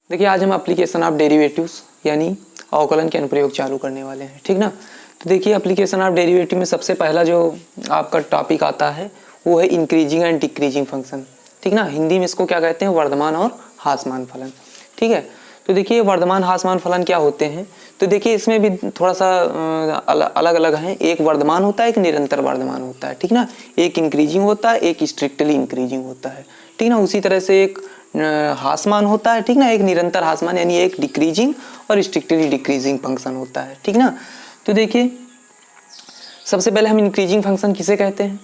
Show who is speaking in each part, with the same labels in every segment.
Speaker 1: देखिए आज हम एप्लीकेशन ऑफ डेरिवेटिव्स यानी अवकलन के अनुप्रयोग चालू करने वाले हैं, ठीक ना। तो देखिए एप्लीकेशन ऑफ डेरिवेटिव में सबसे पहला जो आपका टॉपिक आता है वो है इंक्रीजिंग एंड डिक्रीजिंग फंक्शन, ठीक ना। हिंदी में इसको क्या कहते हैं, वर्धमान और ह्रासमान फलन, ठीक है। तो देखिए वर्धमान ह्रासमान फलन क्या होते हैं, तो देखिए इसमें भी थोड़ा सा अलग अलग है। एक वर्धमान होता है, एक निरंतर वर्धमान होता है, ठीक ना। एक इंक्रीजिंग होता है, एक स्ट्रिक्टली इंक्रीजिंग होता है, ठीक ना। उसी तरह से एक ह्रासमान होता है, ठीक ना, एक निरंतर ह्रासमान यानी एक डिक्रीजिंग और स्ट्रिक्टली डिक्रीजिंग फंक्शन होता है, ठीक ना। तो देखिए सबसे पहले हम इंक्रीजिंग फंक्शन किसे कहते हैं,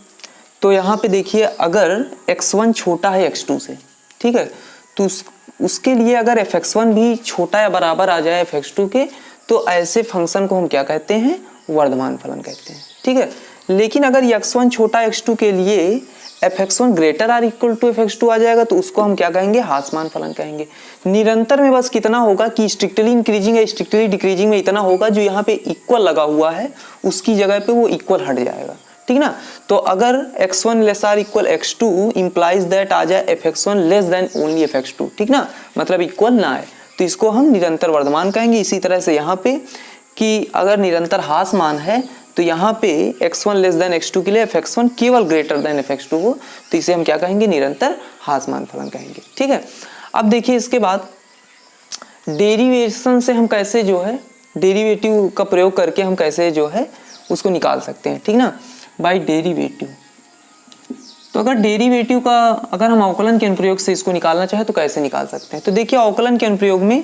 Speaker 1: तो यहाँ पे देखिए अगर x1 छोटा है x2 से, ठीक है, तो उसके लिए अगर fx1 भी छोटा या बराबर आ जाए fx2 के, तो ऐसे फंक्शन को हम क्या कहते हैं, वर्धमान फलन कहते हैं, ठीक है। लेकिन अगर x1 छोटा x2 के लिए fx1 greater or equal to fx2 आ जाएगा तो उसको हम क्या कहेंगे, ह्रासमान फलन कहेंगे। निरंतर में बस कितना होगा कि स्ट्रिक्टली इंक्रीजिंग या स्ट्रिक्टली डिक्रीजिंग में इतना होगा, जो यहाँ पे इक्वल लगा हुआ है उसकी जगह पे वो इक्वल हट जाएगा, ठीक ना। तो अगर x1 less or equal x2 implies that आ जाए fx1 less than only fx2, ठीक ना, मतलब इक्वल ना आए, तो इसको हम निरंतर वर्धमान कहेंगे। इसी तरह से यहाँ पे कि अगर निरंतर ह्रासमान है तो यहाँ पे x1 लेस देन x2 के लिए fx1 केवल ग्रेटर देन fx2 हो, तो इसे हम क्या कहेंगे, निरंतर ह्रासमान फलन कहेंगे, ठीक है। अब देखिए इसके बाद डेरिवेशन से हम कैसे जो है डेरिवेटिव का प्रयोग करके हम कैसे जो है उसको निकाल सकते हैं, ठीक ना, बाय डेरिवेटिव। तो अगर डेरिवेटिव का अगर हम अवकलन के अनुप्रयोग से इसको निकालना चाहे तो कैसे निकाल सकते हैं, तो देखिए अवकलन के अनुप्रयोग में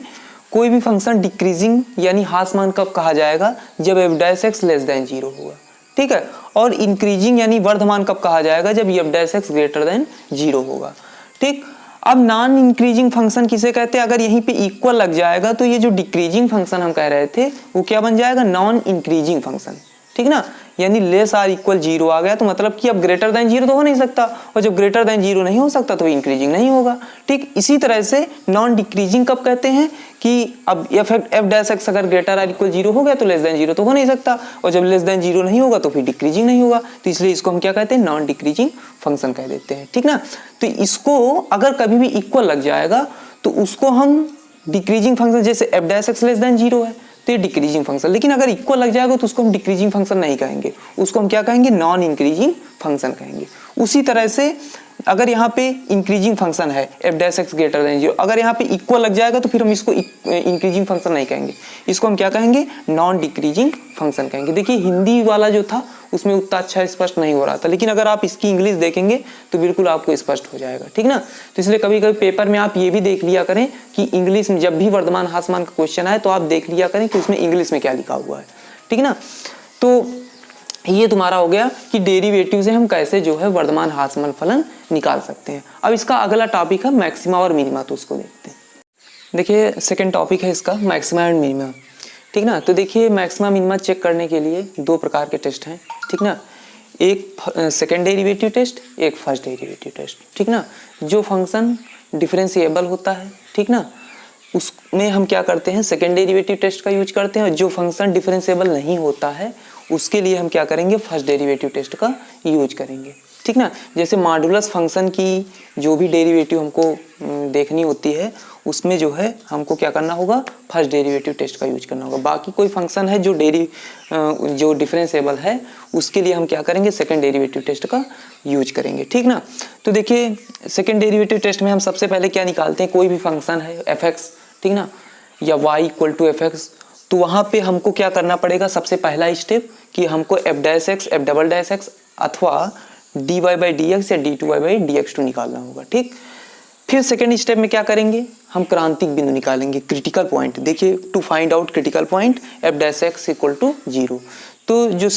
Speaker 1: कोई भी फंक्शन डिक्रीजिंग यानी ह्रासमान कब कहा जाएगा, जब f dash x less than 0 होगा, ठीक है। और इंक्रीजिंग यानी वर्धमान कब कहा जाएगा, जब f dash x greater than 0 होगा, ठीक। अब नॉन इंक्रीजिंग फंक्शन किसे कहते हैं, अगर यहीं पे इक्वल लग जाएगा तो ये जो डिक्रीजिंग फंक्शन हम कह रहे थे वो क्या बन जाएगा, नॉन इंक्रीजिंग फंक्शन, ठीक ना। यानी लेस आर इक्वल 0 आ गया तो मतलब कि अब ग्रेटर देन 0 तो हो नहीं सकता, और जब ग्रेटर देन 0 नहीं हो सकता तो इंक्रीजिंग नहीं होगा, ठीक। इसी तरह से नॉन डिक्रीजिंग कब कहते हैं कि अब एफ डैश एक्स अगर ग्रेटर आर इक्वल 0 हो गया तो लेस देन 0 तो हो नहीं सकता, और जब लेस देन 0 नहीं होगा तो फिर डिक्रीजिंग नहीं होगा, तो इसलिए इसको हम क्या कहते हैं, नॉन डिक्रीजिंग फंक्शन कह देते हैं, ठीक ना। तो इसको अगर कभी भी इक्वल लग जाएगा तो उसको हम डिक्रीजिंग फंक्शन, जैसे F dash x less than 0 है तो ये डिक्रीजिंग फंक्शन, लेकिन अगर इक्वल लग जाएगा तो उसको हम डिक्रीजिंग फंक्शन नहीं कहेंगे, उसको हम क्या कहेंगे, नॉन इंक्रीजिंग फंक्शन कहेंगे। उसी तरह से अगर यहाँ पे इंक्रीजिंग फंक्शन है F dash x greater than 0, अगर यहाँ पे इक्वल लग जाएगा तो फिर हम इसको इंक्रीजिंग फंक्शन नहीं कहेंगे, इसको हम क्या कहेंगे, नॉन डिक्रीजिंग फंक्शन कहेंगे। देखिए हिंदी वाला जो था उसमें उतना अच्छा स्पष्ट नहीं हो रहा था, लेकिन अगर आप इसकी इंग्लिश देखेंगे तो बिल्कुल आपको स्पष्ट हो जाएगा, ठीक ना। तो इसलिए कभी कभी पेपर में आप ये भी देख लिया करें कि इंग्लिश में जब भी वर्धमान ह्रासमान का क्वेश्चन आए तो आप देख लिया करें कि उसमें इंग्लिश में क्या लिखा हुआ है, ठीक ना। तो ये तुम्हारा हो गया कि डेरिवेटिव से हम कैसे जो है वर्धमान ह्रासमान फलन निकाल सकते हैं। अब इसका अगला टॉपिक है मैक्सिमा और मिनिमा, तो उसको देखते हैं। देखिए सेकंड टॉपिक है इसका मैक्सिमा एंड मिनिमा, ठीक ना। तो देखिए मैक्सिमा मिनिमा चेक करने के लिए दो प्रकार के टेस्ट हैं, ठीक ना। एक सेकंड डेरिवेटिव टेस्ट, एक फर्स्ट डेरिवेटिव टेस्ट, ठीक ना। जो फंक्शन डिफरेंशिएबल होता है, ठीक ना, उसमें हम क्या करते हैं, सेकंड डेरिवेटिव टेस्ट का यूज करते हैं, और जो फंक्शन डिफरेंशिएबल नहीं होता है उसके लिए हम क्या करेंगे, फर्स्ट डेरिवेटिव टेस्ट का यूज करेंगे, ठीक ना। जैसे मॉडुलस फंक्शन की जो भी डेरिवेटिव हमको देखनी होती है उसमें जो है हमको क्या करना होगा, फर्स्ट डेरिवेटिव टेस्ट का यूज करना होगा। बाकी कोई फंक्शन है जो डिफरेंशिएबल है उसके लिए हम क्या करेंगे, सेकंड डेरिवेटिव टेस्ट का यूज करेंगे, ठीक ना। तो देखिए सेकंड डेरिवेटिव टेस्ट में हम सबसे पहले क्या निकालते हैं, कोई भी फंक्शन है एफ एक्स, ठीक ना, या y equal to f x, तो वहाँ पे हमको क्या करना पड़ेगा, सबसे पहला स्टेप कि हमको f dash x, f double dash x अथवा d y by d x या d two y by d x two निकालना होगा, ठीक। फिर सेकेंड स्टेप में क्या करेंगे, हम क्रांतिक बिंदु निकालेंगे, क्रिटिकल पॉइंट। देखिए to find out critical point f dash x equal to 0, तो जो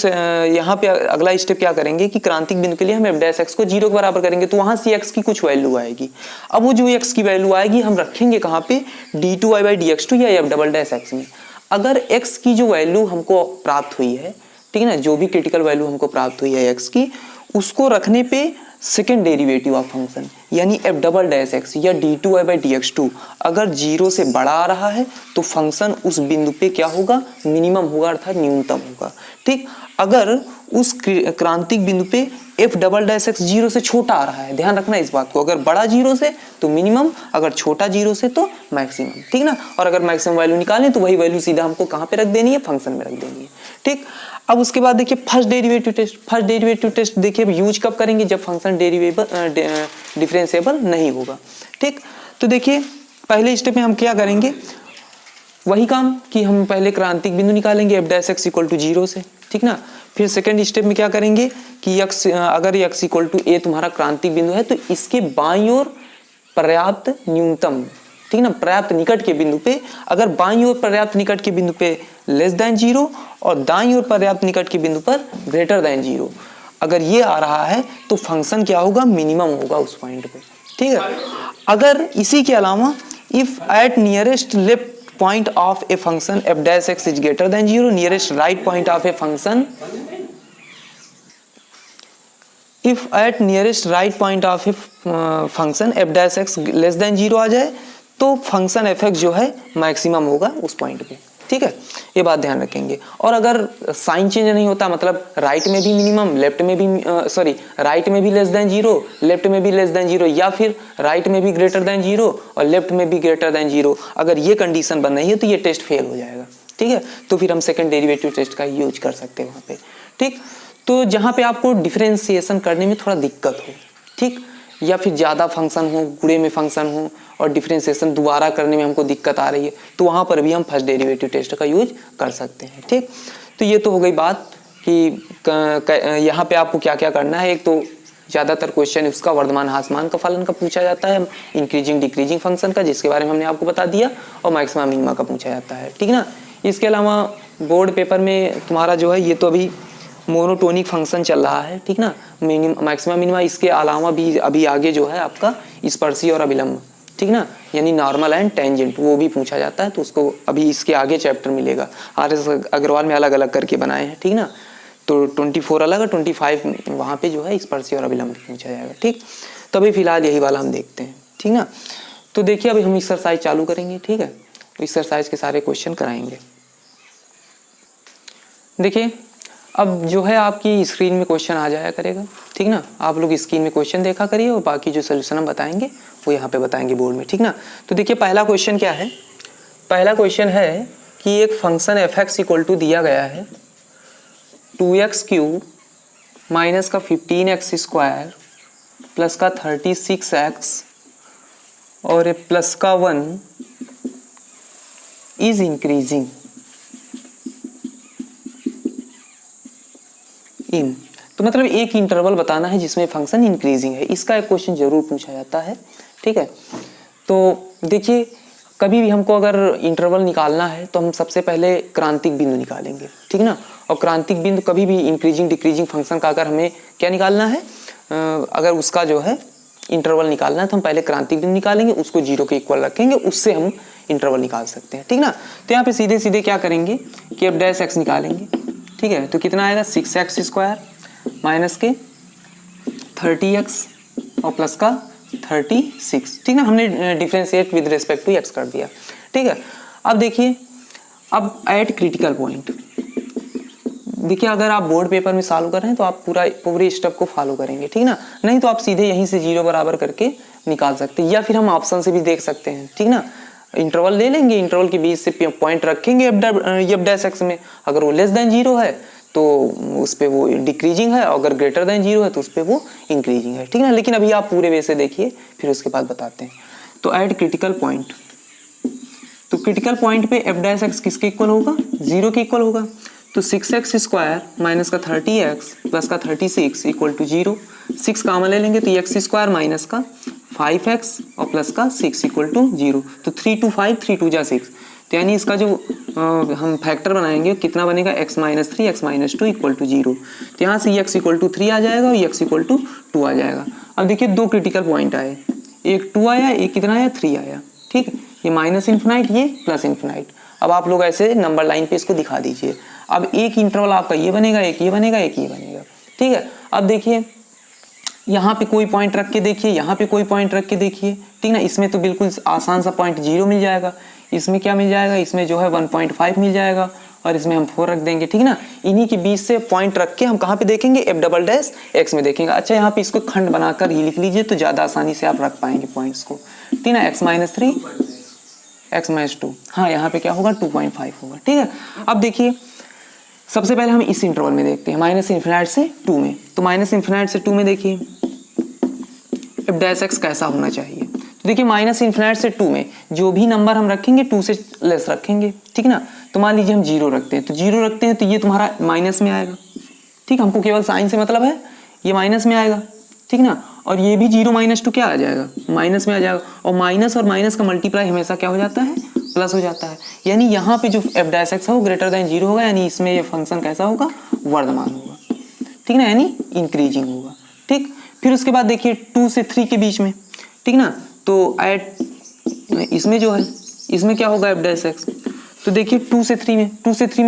Speaker 1: यहाँ पे अगला स्टेप क्या करेंगे कि क्रांतिक बिंदु के लिए हम एफ डैश एक्स को 0 के बराबर करेंगे, तो वहाँ से एक्स की कुछ वैल्यू आएगी। अब वो जो एक्स की वैल्यू आएगी हम रखेंगे कहाँ पे, d two y by d x two या एफ डबल डैश एक्स में। अगर x की जो वैल्यू हमको प्राप्त हुई है, ठीक है ना, जो भी क्रिटिकल वैल्यू हमको प्राप्त हुई है x की, उसको रखने पे सेकेंड डेरिवेटिव ऑफ फंक्शन यानी एफ डबल डैश एक्स या d two y by d x two अगर 0 से बड़ा आ रहा है तो फंक्शन उस बिंदु पे क्या होगा, मिनिमम होगा, अर्थात न्यूनतम होगा, ठीक। अगर उस क्रांतिक बिंदु पे f double dash x zero से छोटा आ रहा है। ध्यान रखना इस बात को, अगर बड़ा जीरो से तो मिनिमम, अगर छोटा जीरो से तो मैक्सिमम, ठीक ना। और अगर मैक्सिमम वैल्यू निकालें तो वही वैल्यू सीधा हमको कहाँ पे रख देनी है, फंक्शन में रख देनी है, ठीक। अब उसके बाद देखिए first derivative test. First derivative test देखिए यूज कब करेंगे, जब फंक्शन डिफरेंशिएबल नहीं होगा, ठीक। तो देखिए पहले स्टेप में हम क्या करेंगे, वही काम कि हम पहले क्रांतिक बिंदु निकालेंगे f dash x equal to zero से, ठीक ना। फिर सेकंड स्टेप में क्या करेंगे कि x, अगर x इक्वल टू a तुम्हारा क्रांतिक बिंदु है तो इसके बाईं ओर पर्याप्त न्यूनतम, ठीक ना, पर्याप्त निकट के बिंदु पे, अगर बाईं ओर पर्याप्त निकट के बिंदु पे लेस देन जीरो और दाईं ओर पर्याप्त निकट के बिंदु पर ग्रेटर देन जीरो, अगर ये आ रहा है तो फंक्शन क्या होगा, मिनिमम होगा उस पॉइंट पे, ठीक है। अगर इसी के अलावा if at nearest left point of a function f dash x is greater than 0, nearest right point of a function, if at nearest right point of a function f dash x less than 0 आ जाए तो function f x जो है maximum होगा उस point पे, ठीक है। ये बात ध्यान रखेंगे। और अगर साइन चेंज नहीं होता, मतलब राइट में भी मिनिमम, लेफ्ट में भी राइट में भी लेस देन जीरो, लेफ्ट में भी लेस देन जीरो, या फिर राइट में भी ग्रेटर देन जीरो और लेफ्ट में भी ग्रेटर देन जीरो, अगर ये कंडीशन बन रही है तो ये टेस्ट फेल हो जाएगा, ठीक है। तो फिर हम सेकंड डेरिवेटिव टेस्ट का यूज कर सकते हैं वहाँ पे, ठीक। तो जहाँ पे आपको डिफरेंशिएशन करने में थोड़ा दिक्कत हो, ठीक, या फिर ज़्यादा फंक्शन हो, गुणे में फंक्शन हो और डिफरेंशिएशन दोबारा करने में हमको दिक्कत आ रही है, तो वहाँ पर भी हम फर्स्ट डेरिवेटिव टेस्ट का यूज कर सकते हैं, ठीक। तो ये तो हो गई बात कि यहाँ पे आपको क्या क्या करना है। एक तो ज़्यादातर क्वेश्चन उसका वर्धमान ह्रासमान का फलन का पूछा जाता है, इंक्रीजिंग डिक्रीजिंग फंक्शन का, जिसके बारे में हमने आपको बता दिया, और मैक्सिमा मिनिमा का पूछा जाता है, ठीक ना। इसके अलावा बोर्ड पेपर में तुम्हारा जो है, ये तो अभी मोनोटोनिक फंक्शन चल रहा है, ठीक ना, मैक्सिमा मिनिमा। इसके अलावा भी अभी आगे जो है आपका स्पर्शी और अभिलंब, ठीक ना, यानी नॉर्मल एंड टेंजेंट, वो भी पूछा जाता है। तो उसको अभी इसके आगे चैप्टर मिलेगा, RS अग्रवाल में अलग अलग करके बनाए हैं, ठीक ना। तो 24 अलग है, 25 वहाँ पे जो है स्पर्शी और अभिलंब पूछा जाएगा, ठीक। तो अभी फिलहाल यही वाला हम देखते हैं, ठीक ना। तो देखिए अभी हम एक्सरसाइज चालू करेंगे, ठीक है। तो एक्सरसाइज के सारे क्वेश्चन कराएंगे। देखिए अब जो है आपकी स्क्रीन में क्वेश्चन आ जाया करेगा, ठीक ना। आप लोग स्क्रीन में क्वेश्चन देखा करिए और बाकी जो सोल्यूशन हम बताएंगे वो यहाँ पे बताएंगे बोर्ड में, ठीक ना। तो देखिए पहला क्वेश्चन क्या है, पहला क्वेश्चन है कि एक function f x equal to दिया गया है 2x³ माइनस का 15x² प्लस का 36x और प्लस का 1 इज इंक्रीजिंग इन। तो मतलब एक इंटरवल बताना है जिसमें फंक्शन इंक्रीजिंग है, इसका एक क्वेश्चन जरूर पूछा जाता है, ठीक है। तो देखिए कभी भी हमको अगर इंटरवल निकालना है तो हम सबसे पहले क्रांतिक बिंदु निकालेंगे, ठीक ना। और क्रांतिक बिंदु कभी भी इंक्रीजिंग डिक्रीजिंग फंक्शन का अगर हमें क्या निकालना है, अगर उसका जो है इंटरवल निकालना है तो हम पहले क्रांतिक बिंदु निकालेंगे, उसको 0 के इक्वल रखेंगे, उससे हम इंटरवल निकाल सकते हैं, ठीक ना। तो यहाँ पे सीधे सीधे क्या करेंगे कि f डैश x निकालेंगे, ठीक है। तो कितना आएगा 6x² माइनस के 30x और प्लस का 36, ठीक ना। हमने differentiate with respect to x कर दिया, ठीक है। अब देखिए अब एट क्रिटिकल पॉइंट, देखिए अगर आप बोर्ड पेपर में सॉल्व कर रहे हैं तो आप पूरे स्टेप को फॉलो करेंगे, ठीक ना। नहीं तो आप सीधे यहीं से 0 बराबर करके निकाल सकते हैं, या फिर हम ऑप्शन से भी देख सकते हैं, ठीक ना। इंटरवल ले लेंगे, इंटरवल के बीच से पॉइंट रखेंगे एफ डैश एक्स में, अगर वो लेस देन 0 है तो उस पर वो डिक्रीजिंग है, और अगर ग्रेटर देन 0 है तो उस पर वो इंक्रीजिंग है, ठीक ना। लेकिन अभी आप पूरे वे से देखिए, फिर उसके बाद बताते हैं। तो एट क्रिटिकल पॉइंट, तो क्रिटिकल पॉइंट पे एफ डैश एक्स किसके इक्वल होगा, 0 के इक्वल होगा। तो 6x² माइनस का 30x प्लस का 36 इक्वल टू 0, 6 कामन ले लेंगे तो x² माइनस का 5x और प्लस का 6 इक्वल टू 0। तो 3 2 5 3 2 जा 6, तो यानी इसका जो हम फैक्टर बनाएंगे कितना बनेगा, x minus 3 x minus 2 equal to 0। तो यहाँ से x इक्वल टू 3 आ जाएगा और x इक्वल टू 2 आ जाएगा। अब देखिए दो क्रिटिकल पॉइंट आए, एक 2 आया, एक कितना आया 3 आया, ठीक है। ये माइनस इन्फिनाइट, ये प्लस इन्फिनाइट। अब आप लोग ऐसे नंबर लाइन पे इसको दिखा दीजिए। अब एक इंटरवल आपका ये बनेगा, एक ये बनेगा, एक ये बनेगा, ठीक है। अब देखिए यहाँ पे कोई पॉइंट रख के देखिए, यहाँ पे कोई पॉइंट रख के देखिए, ठीक ना। इसमें तो बिल्कुल आसान सा पॉइंट 0 मिल जाएगा, इसमें क्या मिल जाएगा, इसमें जो है 1.5 मिल जाएगा, और इसमें हम 4 रख देंगे, ठीक ना। इन्हीं के बीच से पॉइंट रख के हम कहाँ पे देखेंगे, एफ डबल डैश एक्स में देखेंगे। अच्छा यहाँ पे इसको खंड बनाकर ही लिख लीजिए तो ज़्यादा आसानी से आप रख पाएंगे पॉइंट्स को, ठीक ना। x माइनस 3 x माइनस 2, हाँ यहाँ पे क्या होगा 2.5 होगा, ठीक है। अब देखिए सबसे पहले हम इस इंटरवल में देखते हैं माइनस इन्फिनाइट से 2 में। तो माइनस इन्फिनाइट से 2 में देखिए एफ डैश एक्स कैसा होना चाहिए। तो देखिए माइनस इन्फिनाइट से 2 में जो भी नंबर हम रखेंगे 2 से लेस रखेंगे, ठीक ना। तो मान लीजिए हम 0 रखते हैं, तो 0 रखते हैं तो ये तुम्हारा माइनस में आएगा, ठीक। हमको केवल साइन से मतलब है, ये माइनस में आएगा, ठीक ना। और ये भी 0 माइनस 2 क्या आ जाएगा, माइनस में आ जाएगा। और माइनस का मल्टीप्लाई हमेशा क्या हो जाता है, प्लस हो जाता है। यानी यहाँ पे जो एफ डैश एक्स है वो ग्रेटर देन 0 होगा, यानी इसमें ये फंक्शन कैसा होगा, वर्धमान होगा, ठीक ना, यानी इंक्रीजिंग होगा, ठीक। फिर उसके बाद देखिए 2 से 3 के बीच में, ठीक ना। तो एट इसमें जो है इसमें क्या होगा एफ डैश एक्स। तो देखिए 2 से 3 में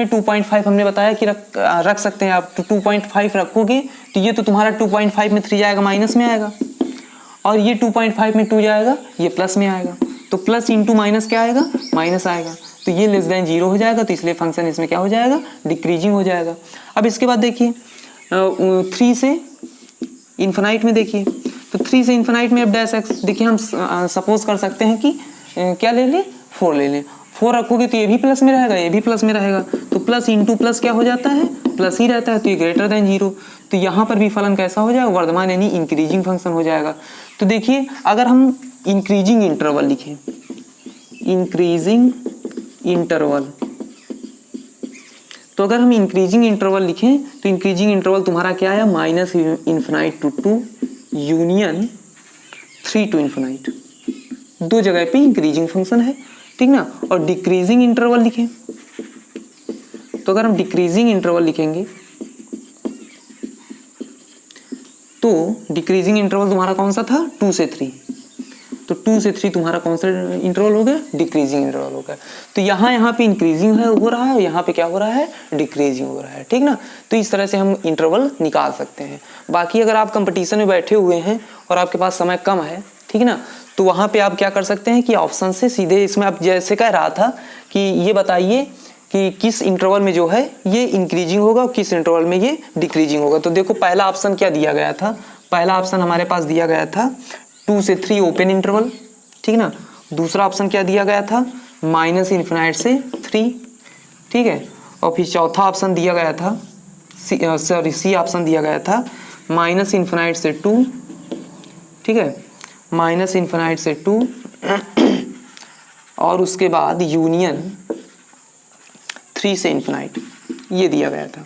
Speaker 1: 2.5 हमने बताया कि रख सकते हैं आप। तो 2.5 रखोगे तो ये तो तुम्हारा 2.5 में 3 जाएगा, माइनस में आएगा, और ये 2.5 में 2 जाएगा, ये प्लस में आएगा। तो प्लस इंटू माइनस क्या आएगा, माइनस आएगा। तो ये लेस देन 0 हो जाएगा, तो इसलिए फंक्शन इसमें क्या हो जाएगा, डिक्रीजिंग हो जाएगा। अब इसके बाद देखिए 3 से इन्फिनाइट में देखिए, तो 3 से इन्फिनाइट में एफ डैश एक्स, देखिए हम सपोज कर सकते हैं कि क्या ले लें, 4 ले लें। 4 रखोगे तो ये भी प्लस में रहेगा, ये भी प्लस में रहेगा, तो प्लस इंटू प्लस क्या हो जाता है, प्लस ही रहता है। तो ये ग्रेटर देन 0, तो यहाँ पर भी फलन कैसा हो जाएगा, वर्धमान, यानी इंक्रीजिंग फंक्शन हो जाएगा। तो देखिए अगर हम इंक्रीजिंग इंटरवल लिखें, इंक्रीजिंग इंटरवल, तो अगर हम इंक्रीजिंग इंटरवल लिखें तो इंक्रीजिंग इंटरवल तुम्हारा क्या है, minus infinite to 2 union 3 to infinite, 2 जगह पे इंक्रीजिंग फंक्शन है, ठीक ना। और डिक्रीजिंग इंटरवल लिखें, तो अगर हम डिक्रीजिंग इंटरवल लिखेंगे तो डिक्रीजिंग इंटरवल तुम्हारा कौन सा था, 2 से 3। तो 2 से 3 तुम्हारा कौन सा इंटरवल हो गया, डिक्रीजिंग इंटरवल हो गया। तो यहाँ पे इंक्रीजिंग हो रहा है, यहाँ पे क्या हो रहा है, डिक्रीजिंग हो रहा है, ठीक ना। तो इस तरह से हम इंटरवल निकाल सकते हैं। बाकी अगर आप कंपटीशन में बैठे हुए हैं और आपके पास समय कम है, ठीक ना, तो वहाँ पे आप क्या कर सकते हैं कि ऑप्शन से सीधे इसमें आप जैसे कह रहा था कि ये बताइए कि किस इंटरवल में जो है ये इंक्रीजिंग होगा और किस इंटरवल में ये डिक्रीजिंग होगा। तो देखो पहला ऑप्शन क्या दिया गया था, पहला ऑप्शन हमारे पास दिया गया था 2 से 3 ओपन इंटरवल, ठीक ना। दूसरा ऑप्शन क्या दिया गया था, माइनस इन्फिनाइट से 3, ठीक है। और फिर चौथा ऑप्शन दिया गया था सी ऑप्शन दिया गया था माइनस इन्फिनाइट से 2, ठीक है, माइनस इन्फिनाइट से 2 और उसके बाद यूनियन 3 से इन्फिनाइट, ये दिया गया था।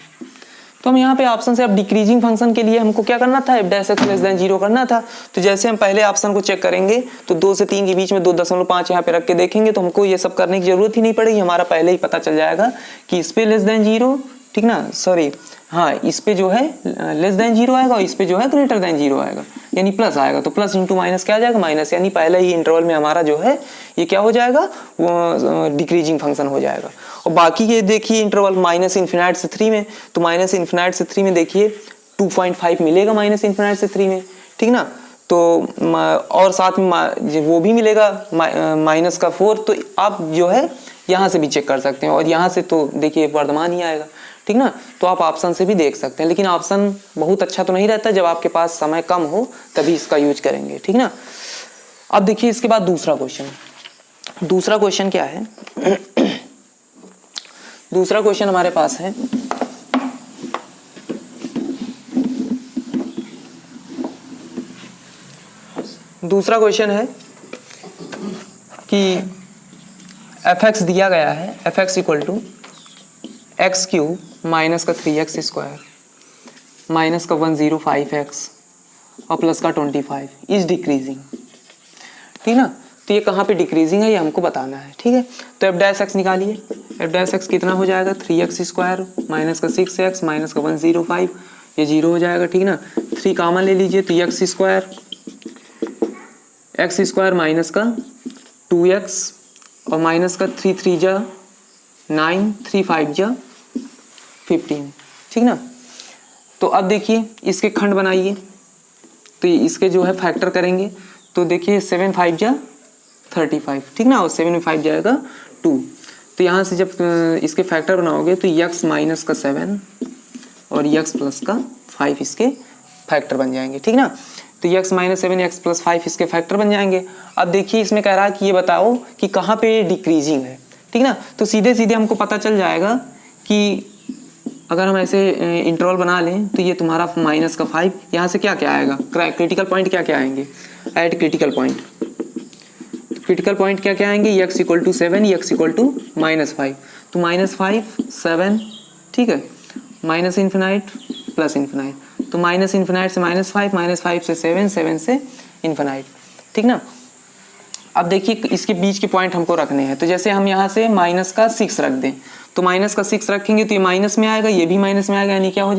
Speaker 1: तो हम यहाँ पे ऑप्शन से अब डिक्रीजिंग फंक्शन के लिए हमको क्या करना था, F dash x less than 0 करना था। तो जैसे हम पहले ऑप्शन को चेक करेंगे तो 2 से 3 के बीच में 2.5 यहाँ पे रख के देखेंगे तो हमको ये सब करने की जरूरत ही नहीं पड़ेगी, हमारा पहले ही पता चल जाएगा कि इस पे लेस देन 0, ठीक ना, सॉरी हाँ, इस पे जो है लेस देन 0 आएगा और इस पे जो है ग्रेटर देन 0 आएगा, यानी प्लस आएगा। तो प्लस इंटू माइनस क्या आ जाएगा, माइनस, यानी पहले ही इंटरवल में हमारा जो है ये क्या हो जाएगा, वो डिक्रीजिंग फंक्शन हो जाएगा। और बाकी ये देखिए इंटरवल माइनस इन्फिनाइट से 3 में, तो माइनस इन्फिनाइट से 3 में देखिए 2.5 मिलेगा माइनस इन्फिनाइट से 3 में, ठीक ना। तो और साथ में वो भी मिलेगा माइनस का 4, तो आप जो है यहाँ से भी चेक कर सकते हैं और यहाँ से तो देखिए वर्धमान ही आएगा, ठीक ना। तो आप ऑप्शन से भी देख सकते हैं, लेकिन ऑप्शन बहुत अच्छा तो नहीं रहता, जब आपके पास समय कम हो तभी इसका यूज करेंगे, ठीक ना। अब देखिए इसके बाद दूसरा क्वेश्चन क्या है दूसरा क्वेश्चन हमारे पास है दूसरा क्वेश्चन है कि एफ एक्स दिया गया है, f x equal to x cube minus का 3x स्क्वायर माइनस का 105x और प्लस का 25 इज डिक्रीजिंग, ठीक ना। तो ये कहाँ पे डिक्रीजिंग है ये हमको बताना है, ठीक है। तो एफ डैश एक्स निकालिए, एफ डैश एक्स कितना हो जाएगा, 3x स्क्वायर माइनस का 6x माइनस का 105, ये 0 हो जाएगा, ठीक ना। 3 कॉमन ले लीजिए तो x स्क्वायर माइनस का 2x और माइनस का 3 3 जा 9 3 5 जा 15, ठीक ना। तो अब देखिए इसके खंड बनाइए, तो इसके जो है फैक्टर करेंगे तो देखिए 7 5 जा 35, ठीक ना, और 7 में 5 जाएगा 2, तो यहाँ से जब इसके फैक्टर बनाओगे तो x माइनस का 7 और x प्लस का 5 इसके फैक्टर बन जाएंगे, ठीक ना। तो x माइनस 7 x प्लस 5 इसके फैक्टर बन जाएंगे। अब देखिए इसमें कह रहा है कि ये बताओ कि कहाँ पे डिक्रीजिंग है, ठीक ना। तो सीधे सीधे हमको पता चल जाएगा कि अगर हम ऐसे इंटरवल बना लें तो ये तुम्हारा माइनस का 5, यहाँ से क्या क्या आएगा, क्रिटिकल पॉइंट क्या क्या आएंगे, at critical point. Critical point क्या क्या आएंगे, x equal to 7 x equal to -5। तो -5 7, ठीक है, माइनस इन्फिनाइट प्लस इन्फिनाइट। तो माइनस इन्फिनाइट से -5 से 7 7 से इन्फिनाइट, ठीक ना। अब देखिए इसके बीच के पॉइंट हमको रखने हैं। तो जैसे हम यहाँ से माइनस का 6 रख दें, तो माइनस का 6 रखेंगे तो ये माइनस में आएगा, ये भी माइनस में आएगा, यानी क्या हो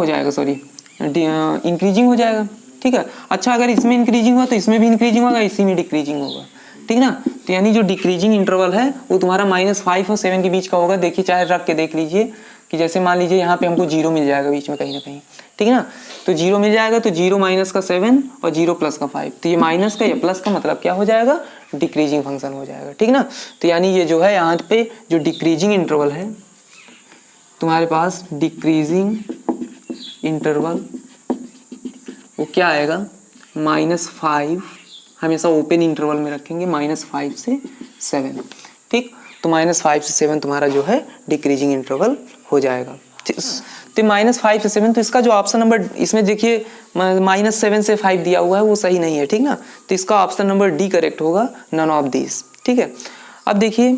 Speaker 1: जाएगा, सॉरी इंक्रीजिंग हो जाएगा, ठीक है। अच्छा अगर इसमें इंक्रीजिंग हुआ तो इसमें भी इंक्रीजिंग होगा, इसी में डिक्रीजिंग होगा, ठीक ना। तो यानी जो डिक्रीजिंग इंटरवल है वो तुम्हारा -5 और 7 के बीच का होगा। देखिए चाहे रख के देख लीजिए कि जैसे मान लीजिए यहाँ पे हमको 0 मिल जाएगा बीच में कहीं ना कहीं, ठीक है ना। तो 0 मिल जाएगा, तो 0 माइनस का 7 और 0 प्लस का 5, तो ये माइनस का या प्लस का मतलब क्या हो जाएगा, डिक्रीजिंग फंक्शन हो जाएगा, ठीक ना। तो यानी ये जो है यहाँ पे जो डिक्रीजिंग इंटरवल है तुम्हारे पास, डिक्रीजिंग इंटरवल वो क्या आएगा, -5, हमेशा ओपन इंटरवल में रखेंगे, -5 से 7, ठीक। तो -5 से 7 तुम्हारा जो है डिक्रीजिंग इंटरवल हो जाएगा। तो -5 से 7, तो इसका जो ऑप्शन नंबर इसमें देखिए -7 से 5 दिया हुआ है वो सही नहीं है, ठीक ना। तो इसका ऑप्शन नंबर डी करेक्ट होगा, नन ऑफ दिस, ठीक है। अब देखिए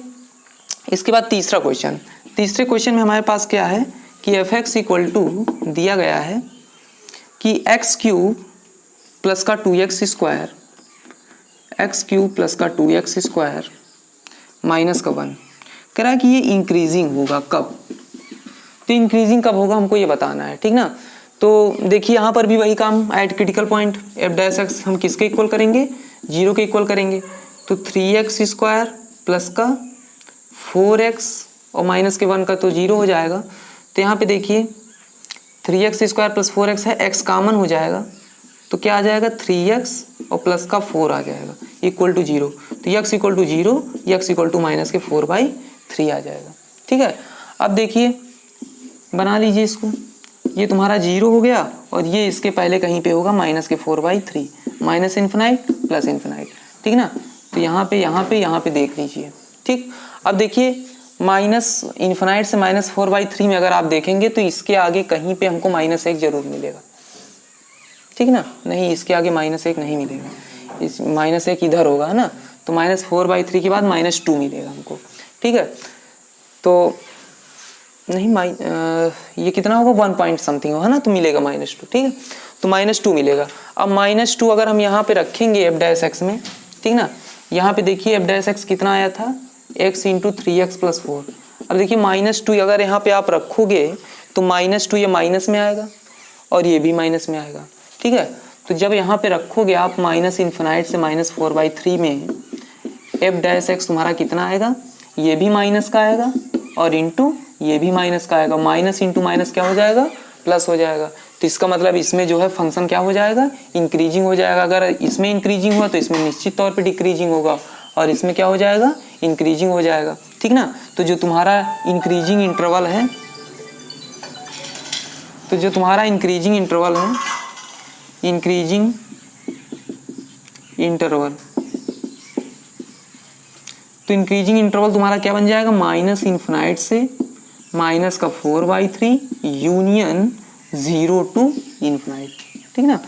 Speaker 1: इसके बाद तीसरा क्वेश्चन। तीसरे क्वेश्चन में हमारे पास क्या है कि f(x) इक्वल टू दिया गया है कि x³ प्लस का 2x स्क्वायर, x³ प्लस का 2x स्क्वायर माइनस का 1, कह रहा है कि ये इंक्रीजिंग होगा कब। तो इंक्रीजिंग कब होगा हमको ये बताना है, ठीक ना। तो देखिए यहाँ पर भी वही काम, एट क्रिटिकल पॉइंट f' हम किसके इक्वल करेंगे, 0 के इक्वल करेंगे। तो 3x स्क्वायर प्लस का 4x और माइनस के 1 का तो 0 हो जाएगा। तो यहाँ पे देखिए 3x स्क्वायर प्लस 4x है, x कॉमन हो जाएगा तो क्या आ जाएगा, 3x और प्लस का 4 आ जाएगा इक्वल टू 0। तो x equal to 0, x equal to minus के 4/3 आ जाएगा, ठीक है। अब देखिए बना लीजिए इसको, ये तुम्हारा 0 हो गया और ये इसके पहले कहीं पे होगा माइनस के 4/3, माइनस इन्फिनाइट प्लस इन्फिनाइट, ठीक ना। तो यहाँ पे देख लीजिए, ठीक। अब देखिए माइनस इन्फिनाइट से -4/3 में अगर आप देखेंगे तो इसके आगे कहीं पे हमको -1 जरूर मिलेगा, ठीक ना। नहीं, इसके आगे -1 नहीं मिलेगा, इस -1 इधर होगा, है ना। तो -4/3 के बाद -2 मिलेगा हमको, ठीक है। तो नहीं ये कितना होगा, 1 पॉइंट समथिंग होगा ना, तो मिलेगा -2, ठीक है। तो -2 मिलेगा। अब -2 अगर हम यहाँ पे रखेंगे f' में, ठीक ना। यहाँ पे देखिए f' कितना आया था, x इंटू 3x प्लस 4। अब देखिए -2 अगर यहाँ पे आप रखोगे तो -2 ये माइनस में आएगा और ये भी माइनस में आएगा, ठीक है। तो जब यहाँ पे रखोगे आप माइनस इन्फिनाइट से -4/3 में f' तुम्हारा कितना आएगा, ये भी माइनस का आएगा और इंटू ये भी माइनस का आएगा। माइनस इंटू माइनस क्या हो जाएगा, प्लस हो जाएगा। तो इसका मतलब इसमें जो है फंक्शन क्या हो जाएगा, इंक्रीजिंग हो जाएगा। अगर इसमें इंक्रीजिंग हुआ तो इसमें निश्चित तौर पे डिक्रीजिंग होगा और इसमें क्या हो जाएगा, इंक्रीजिंग हो जाएगा, ठीक ना। तो जो तुम्हारा इंक्रीजिंग इंटरवल है, इंक्रीजिंग इंटरवल तो इंक्रीजिंग इंटरवल तुम्हारा क्या बन जाएगा, माइनस इन्फिनाइट से माइनस का 4/3 यूनियन 0 टू इन्फिनाइट, ठीक ना।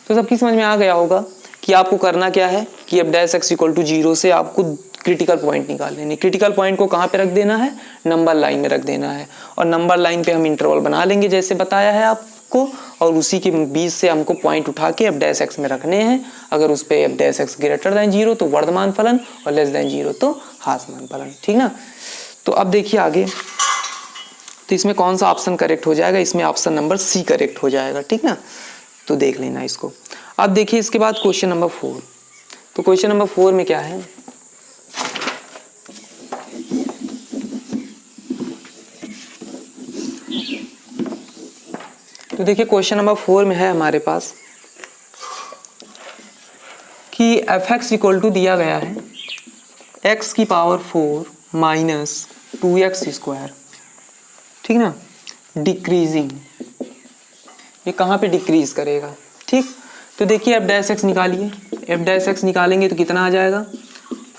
Speaker 1: तो सबकी समझ में आ गया होगा कि आपको करना क्या है कि f' इक्वल टू 0 से आपको क्रिटिकल पॉइंट निकाल लेनी। क्रिटिकल पॉइंट को कहाँ पे रख देना है, नंबर लाइन में रख देना है और नंबर लाइन पे हम इंटरवल बना लेंगे जैसे बताया है आपको, और उसी के बीच से हमको पॉइंट उठा के f' में रखने हैं। अगर उस पे f' ग्रेटर देन 0 तो वर्धमान फलन और लेस देन 0 तो ह्रासमान फलन, ठीक ना। तो अब देखिए आगे, तो इसमें कौन सा ऑप्शन करेक्ट हो जाएगा, इसमें ऑप्शन नंबर सी करेक्ट हो जाएगा, ठीक ना। तो देख लेना इसको। अब देखिए इसके बाद क्वेश्चन नंबर 4। तो क्वेश्चन नंबर 4 में क्या है, तो देखिए क्वेश्चन नंबर 4 में है हमारे पास कि f(x) इक्वल टू दिया गया है x की पावर 4 माइनस 2x स्क्वायर, ठीक ना, डिक्रीजिंग, ये कहाँ पे डिक्रीज करेगा, ठीक। तो देखिए एफ डैश एक्स निकालिए, एफ डैश एक्स निकालेंगे तो कितना आ जाएगा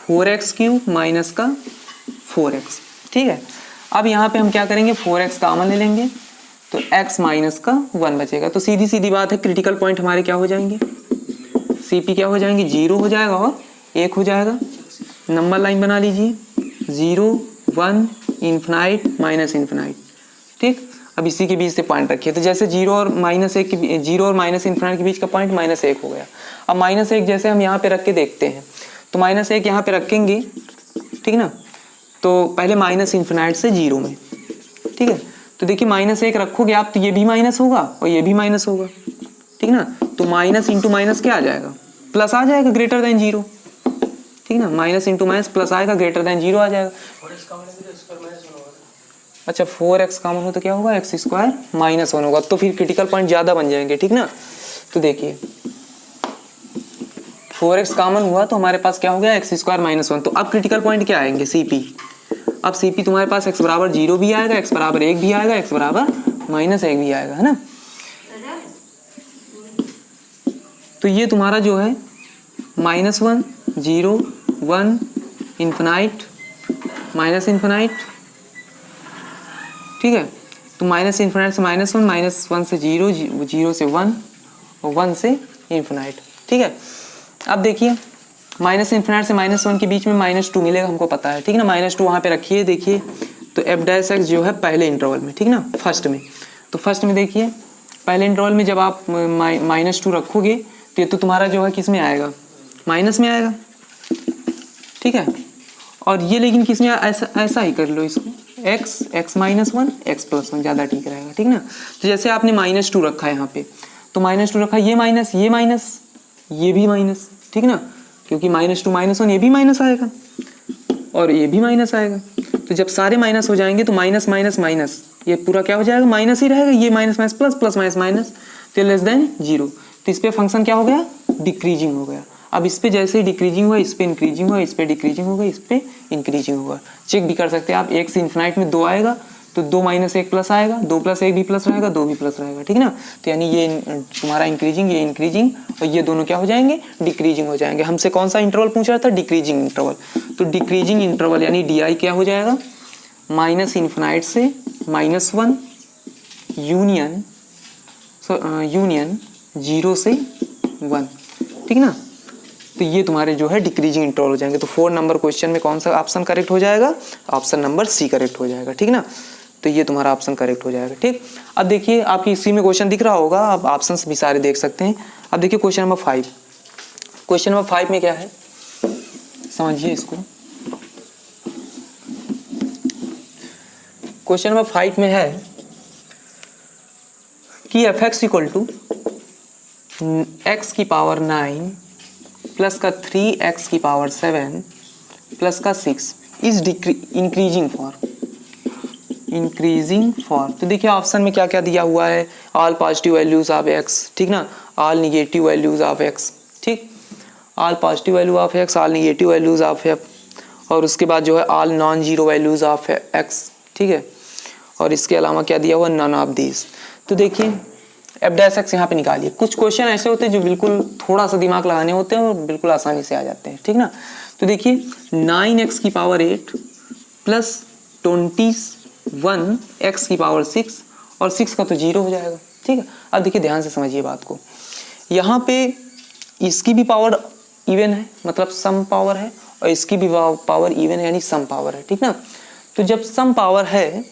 Speaker 1: 4x क्यूब माइनस का 4x, ठीक है। अब यहाँ पे हम क्या करेंगे 4x कॉमन ले लेंगे तो x माइनस का 1 बचेगा। तो सीधी सीधी बात है, क्रिटिकल पॉइंट हमारे क्या हो जाएंगे, CP क्या हो जाएंगे 0 हो जाएगा और 1 हो जाएगा। नंबर लाइन बना लीजिए 0 1 इन्फिनाइट माइनस इन्फिनाइट, ठीक। अब इसी के बीच से पॉइंट रखिए, तो जैसे 0 और माइनस इन्फिनाइट के बीच का पॉइंट -1 हो गया। अब -1 जैसे हम यहाँ पे रख के देखते हैं, तो -1 यहाँ पे रखेंगे, ठीक ना, तो पहले माइनस इन्फिनाइट से 0 में, ठीक है। तो देखिए -1 रखोगे आप तो ये भी माइनस होगा और ये भी माइनस होगा, ठीक ना। तो माइनस इंटू माइनस क्या आ जाएगा, प्लस आ जाएगा ग्रेटर देन 0, ठीक ना। माइनस इंटू माइनस प्लस आएगा, ग्रेटर देन 0 आ जाएगा। अच्छा 4x कॉमन हो तो क्या होगा x स्क्वायर -1 होगा, तो फिर क्रिटिकल पॉइंट ज़्यादा बन जाएंगे, ठीक ना। तो देखिए 4x कॉमन हुआ तो हमारे पास क्या हो गया x स्क्वायर -1। तो अब क्रिटिकल पॉइंट क्या आएंगे CP। अब CP तुम्हारे पास x बराबर 0 भी आएगा, x बराबर 1 भी आएगा, x बराबर -1 भी आएगा, है ना। तो ये तुम्हारा जो है -1 0 1 इन्फिनाइट माइनस इन्फिनाइट, ठीक है। तो माइनस इन्फिनाइट से -1 -1 से 0 0 से 1 और 1 से इन्फिनाइट, ठीक है। अब देखिए माइनस इन्फिनाइट से -1 के बीच में -2 मिलेगा, हमको पता है, ठीक ना। -2 वहाँ पे रखिए, देखिए तो एफ डैश एक्स जो है पहले इंटरवल में, ठीक ना, फर्स्ट में। तो फर्स्ट में देखिए पहले इंटरवल में जब आप -2 रखोगे तो ये तो तुम्हारा जो है किस में आएगा, माइनस में आएगा, ठीक है। और ये लेकिन किस में, ऐसा ही कर लो इसको, x -1 x + 1 ज़्यादा ठीक रहेगा, ठीक ना। तो जैसे आपने -2 रखा है यहाँ पे, तो -2 रखा, ये माइनस ये भी माइनस, ठीक ना, क्योंकि -2 -1 ये भी माइनस आएगा और ये भी माइनस आएगा। तो जब सारे माइनस हो जाएंगे तो माइनस माइनस माइनस ये पूरा क्या हो जाएगा, माइनस ही रहेगा। ये minus minus plus plus minus minus तो लेस देन 0। तो इस पे फंक्शन क्या हो गया, डिक्रीजिंग हो गया। अब इस पे जैसे ही डिक्रीजिंग हुआ, इस पे इंक्रीजिंग हुआ, इस पे डिक्रीजिंग होगा, इस पे इंक्रीजिंग होगा। चेक भी कर सकते हैं आप, 1 से इन्फिनाइट में 2 आएगा तो 2 - 1 प्लस आएगा, 2 + 1 भी प्लस रहेगा, 2 भी प्लस रहेगा, ठीक ना। तो यानी ये तुम्हारा इंक्रीजिंग, ये इंक्रीजिंग और ये दोनों क्या हो जाएंगे, डिक्रीजिंग हो जाएंगे। हमसे कौन सा इंटरवल पूछ रहा था, डिक्रीजिंग इंटरवल। तो डिक्रीजिंग इंटरवल यानी DI क्या हो जाएगा, माइनस इन्फिनाइट से -1 यूनियन 0 से 1, ठीक ना। तो ये तुम्हारे जो है डिक्रीजिंग इंटरवल हो जाएंगे। तो 4 नंबर क्वेश्चन में कौन सा ऑप्शन करेक्ट हो जाएगा, ऑप्शन नंबर C करेक्ट हो जाएगा, ठीक ना। तो ये तुम्हारा ऑप्शन करेक्ट हो जाएगा, ठीक। अब देखिए आपकी इसी में क्वेश्चन दिख रहा होगा, आप ऑप्शंस भी सारे देख सकते हैं। अब देखिए क्वेश्चन नंबर 5, क्वेश्चन नंबर 5 में क्या है, समझिए इसको। क्वेश्चन नंबर 5 में है कि fx = x की पावर 9 प्लस का 3x की पावर 7 प्लस का 6 इज इंक्रीजिंग फॉर। तो देखिए ऑप्शन में क्या क्या दिया हुआ है, all positive values of x, ठीक ना, all negative values of x, ठीक, all positive value of x, all negative values of f, और उसके बाद जो है all non zero values of x, ठीक है। और इसके अलावा क्या दिया हुआ, नन ऑफ दीज। तो देखिए एफ डैश एक्स यहाँ पे निकालिए। कुछ क्वेश्चन ऐसे होते हैं जो बिल्कुल थोड़ा सा दिमाग लगाने होते हैं और बिल्कुल आसानी से आ जाते हैं, ठीक ना। तो देखिए 9x की पावर 8 प्लस 21x की पावर 6 और 6 का तो 0 हो जाएगा, ठीक है। अब देखिए ध्यान से समझिए बात को, यहाँ पे इसकी भी पावर इवन है, मतलब सम पावर है, और इसकी भी पावर इवन है यानी सम पावर है, ठीक ना। तो जब सम पावर है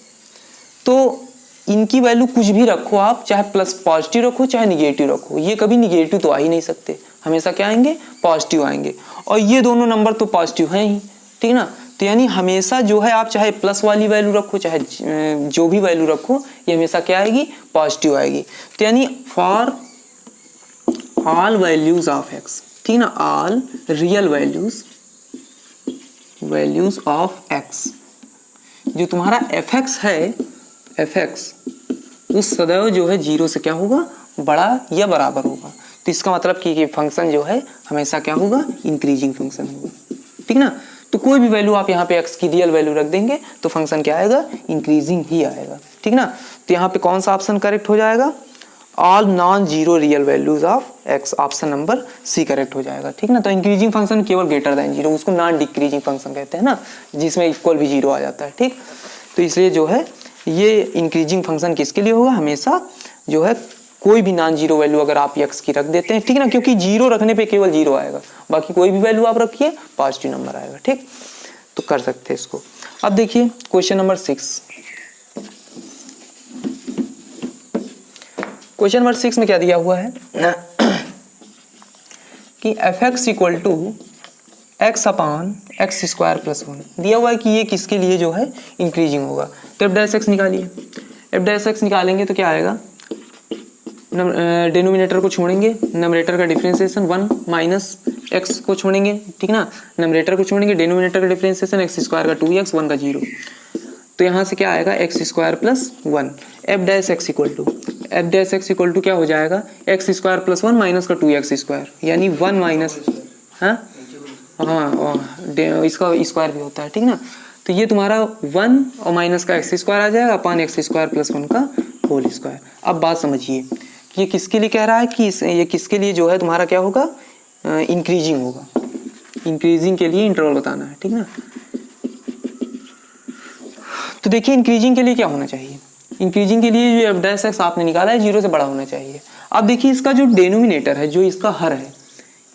Speaker 1: तो इनकी वैल्यू कुछ भी रखो आप, चाहे प्लस पॉजिटिव रखो चाहे निगेटिव रखो, ये कभी निगेटिव तो आ ही नहीं सकते, हमेशा क्या आएंगे, पॉजिटिव आएंगे। और ये दोनों नंबर तो पॉजिटिव हैं ही, ठीक ना। तो यानी हमेशा जो है आप चाहे प्लस वाली वैल्यू रखो चाहे जो भी वैल्यू रखो, ये हमेशा क्या आएगी, पॉजिटिव आएगी। तो यानी for all values of x, ठीक ना, all real values of x, जो तुम्हारा fx है, fx उस सदैव जो है 0 से क्या होगा, बड़ा या बराबर होगा। तो इसका मतलब कि ये फंक्शन जो है हमेशा क्या होगा, इंक्रीजिंग फंक्शन होगा, ठीक ना। तो कोई भी वैल्यू आप यहाँ पे x की रियल वैल्यू रख देंगे तो फंक्शन क्या आएगा, इंक्रीजिंग ही आएगा, ठीक ना। तो यहाँ पे कौन सा ऑप्शन करेक्ट हो जाएगा, all non zero real values of x, option number C correct हो जाएगा, ठीक ना। तो इंक्रीजिंग फंक्शन केवल ग्रेटर देन जीरो, उसको नॉन डिक्रीजिंग फंक्शन कहते हैं ना, जिसमें इक्वल भी जीरो आ जाता है, ठीक। तो इसलिए जो है ये इंक्रीजिंग फंक्शन किसके लिए होगा, हमेशा जो है कोई भी नॉन जीरो वैल्यू अगर आप x की रख देते हैं, ठीक ना, क्योंकि जीरो रखने पे केवल जीरो आएगा, बाकी कोई भी वैल्यू आप रखिए पॉजिटिव नंबर आएगा, ठीक। तो कर सकते हैं इसको। अब देखिए क्वेश्चन नंबर 6। क्वेश्चन नंबर 6 में क्या दिया हुआ है कि fx equal to x upon x square plus 1 दिया हुआ है कि ये किसके लिए जो है इंक्रीजिंग होगा। तो एफ डैश एक्स निकालिए, एफ डैश एक्स निकालेंगे तो क्या आएगा, डिनोमिनेटर को छोड़ेंगे, नंबरेटर का डिफरेंशिएशन 1 माइनस एक्स को छोड़ेंगे, ठीक ना, नंबरेटर को छोड़ेंगे, डिनोमिनेटर का डिफरेंशिएशन एक्स स्क्वायर का 2x 1 का 0, तो यहाँ से क्या आएगा x square plus 1। F dash x equal to क्या हो जाएगा, एक्स स्क्वायर प्लस 1 माइनस का 2x स्क्वायर, यानी 1 माइनस हाँ इसका स्क्वायर भी होता है, ठीक ना। तो ये तुम्हारा 1 और माइनस का एक्स स्क्वायर आ जाएगा अपान एक्स स्क्वायर प्लस 1 का होल स्क्वायर। अब बात समझिए, ये किसके लिए कह रहा है कि ये किसके लिए जो है तुम्हारा क्या होगा, इंक्रीजिंग होगा। इंक्रीजिंग के लिए इंटरवल बताना है, ठीक ना। तो देखिए इंक्रीजिंग के लिए क्या होना चाहिए, इंक्रीजिंग के लिए जो एफ डैश एक्स आपने निकाला है 0 से बड़ा होना चाहिए। अब देखिए इसका जो डेनोमिनेटर है, जो इसका हर है,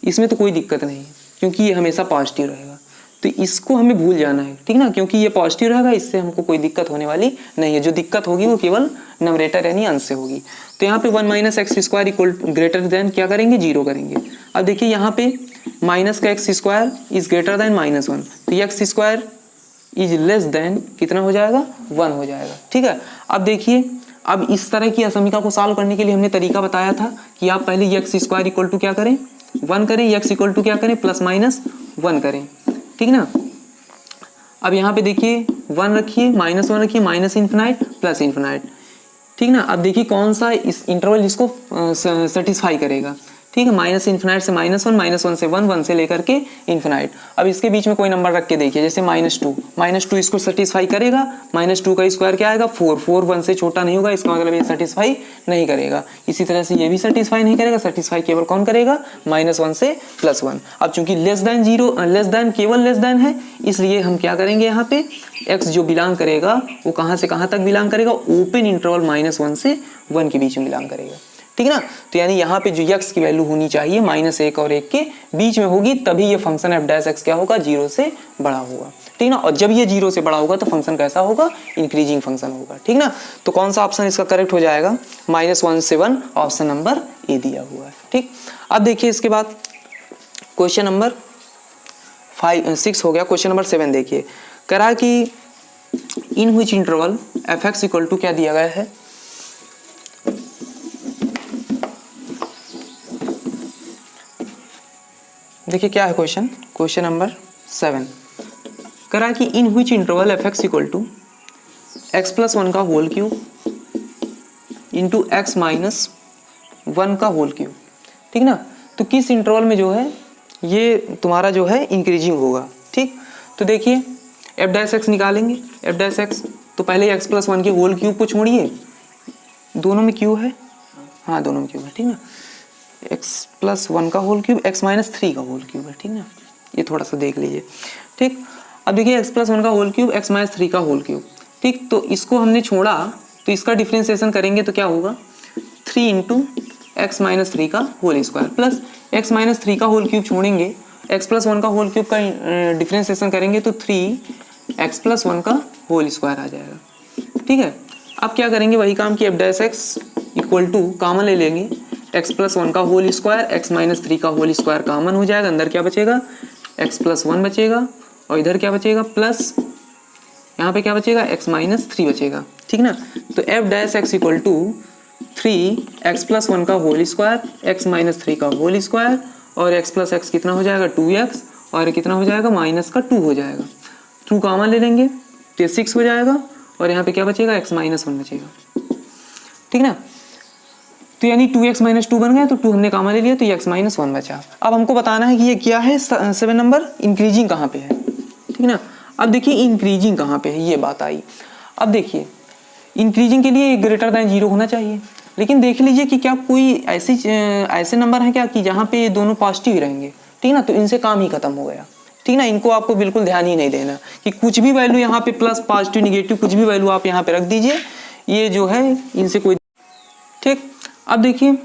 Speaker 1: इसमें तो कोई दिक्कत नहीं है क्योंकि ये हमेशा पॉजिटिव रहेगा, तो इसको हमें भूल जाना है, ठीक ना, क्योंकि ये पॉजिटिव रहेगा, इससे हमको कोई दिक्कत होने वाली नहीं है। जो दिक्कत होगी वो केवल नंबरेटर यानी अंश से होगी। तो यहाँ पे 1 minus x square equal greater than क्या करेंगे, 0 करेंगे। अब देखिए यहाँ पे माइनस का x square is greater than -1, तो x square is less than कितना हो जाएगा, 1 हो जाएगा, ठीक है। अब देखिए, अब इस तरह की असमीका को सॉल्व करने के लिए हमने तरीका बताया था कि आप पहले एक्स स्क्वायर इक्वल टू क्या करें, 1 करें, एक्स इक्वल टू क्या करें, प्लस माइनस 1 करें, ठीक ना। अब यहाँ पे देखिए 1 रखिए, -1 रखिए, माइनस इन्फिनाइट प्लस इन्फिनाइट, ठीक ना। अब देखिए कौन सा इस इंटरवल इसको सेटिस्फाई करेगा, ठीक है, माइनस इन्फिनाइट से -1, -1 से 1, 1 से लेकर के इन्फिनाइट। अब इसके बीच में कोई नंबर रख के देखिए, जैसे -2 इसको सेटिस्फाई करेगा, -2 का स्क्वायर क्या आएगा, 4 1 से छोटा नहीं होगा, इसका मतलब ये सेटिस्फाई नहीं करेगा। इसी तरह से ये भी सेटिस्फाई नहीं करेगा, सेटिस्फाई केवल कौन करेगा, -1 से +1। अब चूंकि लेस देन केवल लेस देन है, इसलिए हम क्या करेंगे, यहाँ पे x जो बिलोंग करेगा वो कहाँ से कहाँ तक बिलोंग करेगा, ओपन इंटरवल -1 से 1 के बीच में बिलोंग करेगा, ठीक ना। तो यानी यहाँ पे जो x की वैल्यू होनी चाहिए -1 और 1 के बीच में होगी, तभी ये फंक्शन f डैश x क्या होगा, 0 से बड़ा होगा, ठीक ना। और जब ये 0 से बड़ा होगा तो फंक्शन कैसा होगा, इंक्रीजिंग फंक्शन होगा, ठीक ना। तो कौन सा ऑप्शन इसका करेक्ट हो जाएगा, -1 से 1, ऑप्शन नंबर ए दिया हुआ है, ठीक। अब देखिए इसके बाद क्वेश्चन नंबर 6 हो गया। क्वेश्चन नंबर 7 देखिए, कह रहा है कि in which interval f x equal to क्या दिया गया है, देखिए क्या है क्वेश्चन नंबर 7 करा कि in which interval f x equal to x plus 1 का whole cube into x minus 1 का होल क्यूब, ठीक ना। तो किस इंटरवल में जो है ये तुम्हारा जो है इंक्रीजिंग होगा, ठीक। तो देखिए एफ डैश एक्स निकालेंगे, एफ डैश एक्स तो पहले एक्स प्लस 1 के होल क्यूब को छोड़िए, दोनों में क्यूब है, हाँ दोनों में क्यूब है, ठीक ना। x प्लस 1 का होल क्यूब, x माइनस 3 का होल क्यूब है, ठीक ना, ये थोड़ा सा देख लीजिए, ठीक। अब देखिए x प्लस 1 का होल क्यूब, x माइनस 3 का होल क्यूब, ठीक। तो इसको हमने छोड़ा तो इसका डिफरेंशिएशन करेंगे तो क्या होगा, 3 इंटू एक्स माइनस 3 का whole square plus x minus 3 का होल क्यूब छोड़ेंगे, x प्लस 1 का होल क्यूब का डिफरेंशिएशन करेंगे तो 3x प्लस 1 का होल स्क्वायर आ जाएगा, ठीक है। अब क्या करेंगे, वही काम कि f dash x equal to common ले लेंगे, x प्लस 1 का होल स्क्वायर, x माइनस 3 का होल स्क्वायर कॉमन हो जाएगा, अंदर क्या बचेगा, x प्लस 1 बचेगा और इधर क्या बचेगा, प्लस यहाँ पे क्या बचेगा, x माइनस 3 बचेगा, ठीक ना। तो f dash x equal to 3x plus 1 का होल स्क्वायर, x माइनस 3 का होल स्क्वायर और x प्लस x कितना हो जाएगा, 2x और कितना हो जाएगा, माइनस का 2 हो जाएगा, 2 कॉमन ले लेंगे तो ये 6 हो जाएगा और यहाँ पे क्या बचेगा, x माइनस 1 बचेगा, ठीक ना। तो यानी 2x माइनस 2 बन गया, तो 2 हमने कॉमन ले लिया तो ये x माइनस 1 बचा। अब हमको बताना है कि ये क्या है, 7 नंबर इंक्रीजिंग कहाँ पे है, ठीक ना। अब देखिए इंक्रीजिंग कहाँ पे है, ये बात आई। अब देखिए इंक्रीजिंग के लिए ग्रेटर दैन 0 होना चाहिए, लेकिन देख लीजिए कि क्या कोई ऐसे नंबर हैं क्या कि जहाँ पे ये दोनों पॉजिटिव ही रहेंगे, ठीक ना। तो इनसे काम ही खत्म हो गया, ठीक ना। इनको आपको बिल्कुल ध्यान ही नहीं देना कि कुछ भी वैल्यू यहाँ पे प्लस पॉजिटिव निगेटिव कुछ भी वैल्यू आप यहाँ पे रख दीजिए, ये जो है इनसे कोई, ठीक। अब देखिए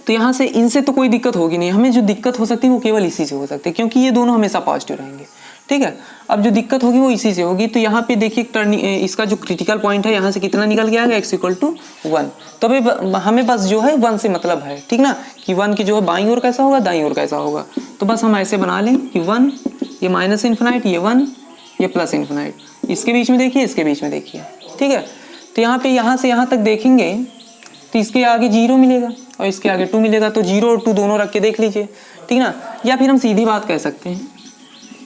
Speaker 1: तो यहाँ से इनसे तो कोई दिक्कत होगी नहीं, हमें जो दिक्कत हो सकती है वो केवल इसी से हो सकती है, क्योंकि ये दोनों हमेशा पॉजिटिव रहेंगे, ठीक है। अब जो दिक्कत होगी वो इसी से होगी। तो यहाँ पे देखिए इसका जो क्रिटिकल पॉइंट है यहाँ से कितना निकल के आएगा, x=1। तो अभी हमें बस जो है 1 से मतलब है, ठीक ना, कि 1 की जो है बाईं ओर कैसा होगा, दाईं ओर कैसा होगा। तो बस हम ऐसे बना लें कि 1, ये माइनस इन्फिनाइट, ये 1, ये प्लस इन्फिनाइट, इसके बीच में देखिए, इसके बीच में देखिए, ठीक है। तो यहाँ पे यहाँ से यहाँ तक देखेंगे तो इसके आगे 0 मिलेगा और इसके आगे 2 मिलेगा, तो 0 और 2 दोनों रख के देख लीजिए, ठीक ना। या फिर हम सीधी बात कह सकते हैं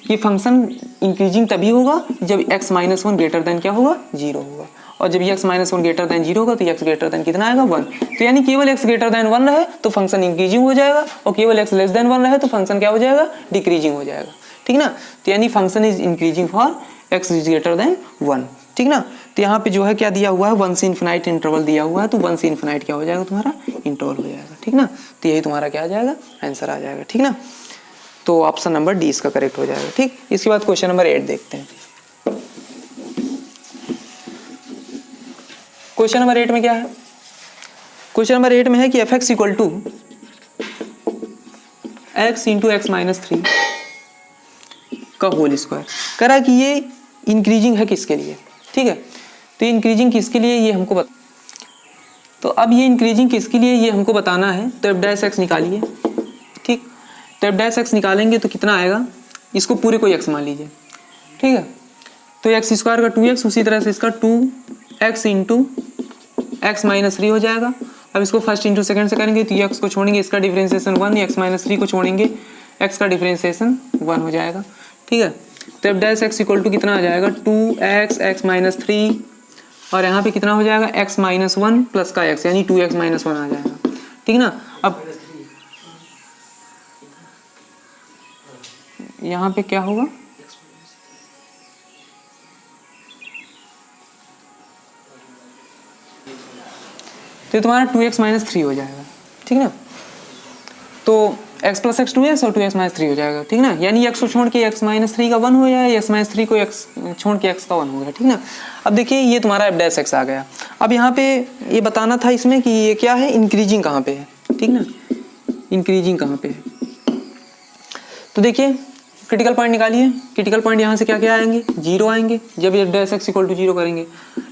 Speaker 1: कि फंक्शन इंक्रीजिंग तभी होगा जब x-1 ग्रेटर देन क्या होगा, 0 होगा। और जब x-1 ग्रेटर देन 0 होगा तो x ग्रेटर देन कितना आएगा, 1। तो यानी केवल x ग्रेटर देन 1 रहे तो फंक्शन इंक्रीजिंग हो जाएगा, और केवल x लेस देन 1 रहे तो फंक्शन क्या हो जाएगा, डिक्रीजिंग हो जाएगा, ठीक ना। तो यानी function is increasing for x is greater than 1, ठीक ना। तो यहाँ पे जो है क्या दिया हुआ है, 1 से इन्फिनाइट इंटरवल दिया हुआ है, तो 1 से इन्फिनाइट क्या हो जाएगा तुम्हारा, इंटरवल हो जाएगा, ठीक ना। तो यही तुम्हारा क्या आ जाएगा, आंसर आ जाएगा, ठीक ना। तो ऑप्शन नंबर डी इसका करेक्ट हो जाएगा, ठीक। इसके बाद क्वेश्चन नंबर 8 देखते हैं। क्वेश्चन नंबर 8 में क्या है, क्वेश्चन नंबर 8 में है कि f(x) = x × x-3 का होल स्क्वायर। करा कि ये इंक्रीजिंग है किसके लिए, ठीक है। तो ये इंक्रीजिंग किसके लिए ये हमको तो अब ये इंक्रीजिंग किसके लिए ये हमको बताना है। तो f' निकालिए, ठीक। तो f' निकालेंगे तो कितना आएगा, इसको पूरे को x मान लीजिए, ठीक है। तो x² का 2x, उसी तरह से इसका 2x × x-3 हो जाएगा। अब इसको फर्स्ट इंटू सेकंड से करेंगे तो x को छोड़ेंगे, इसका डिफरेंशिएशन 1, x-3 को छोड़ेंगे, x का डिफरेंशिएशन 1 हो जाएगा, ठीक है। तो f' = कितना आ जाएगा, 2x x-3, और यहाँ पे कितना हो जाएगा, x-1 प्लस का x, यानी 2x-1 आ जाएगा, ठीक ना। अब यहाँ पे क्या होगा, तो तुम्हारा 2x-3 हो जाएगा, ठीक ना। तो x + x 2x और 2x-3 हो जाएगा, ठीक ना। यानी x को छोड़ के x-3 का 1 हो जाएगा, x-3 को x छोड़ के x का 1 हो गया, ठीक ना। अब देखिए ये तुम्हारा f' आ गया। अब यहाँ पे ये बताना था इसमें कि ये क्या है, इंक्रीजिंग कहाँ पे है, ठीक ना, इंक्रीजिंग कहाँ पे है। तो देखिए क्रिटिकल पॉइंट निकालिए। क्रिटिकल पॉइंट यहाँ से क्या क्या आएंगे, 0 आएंगे जब f' = 0 करेंगे,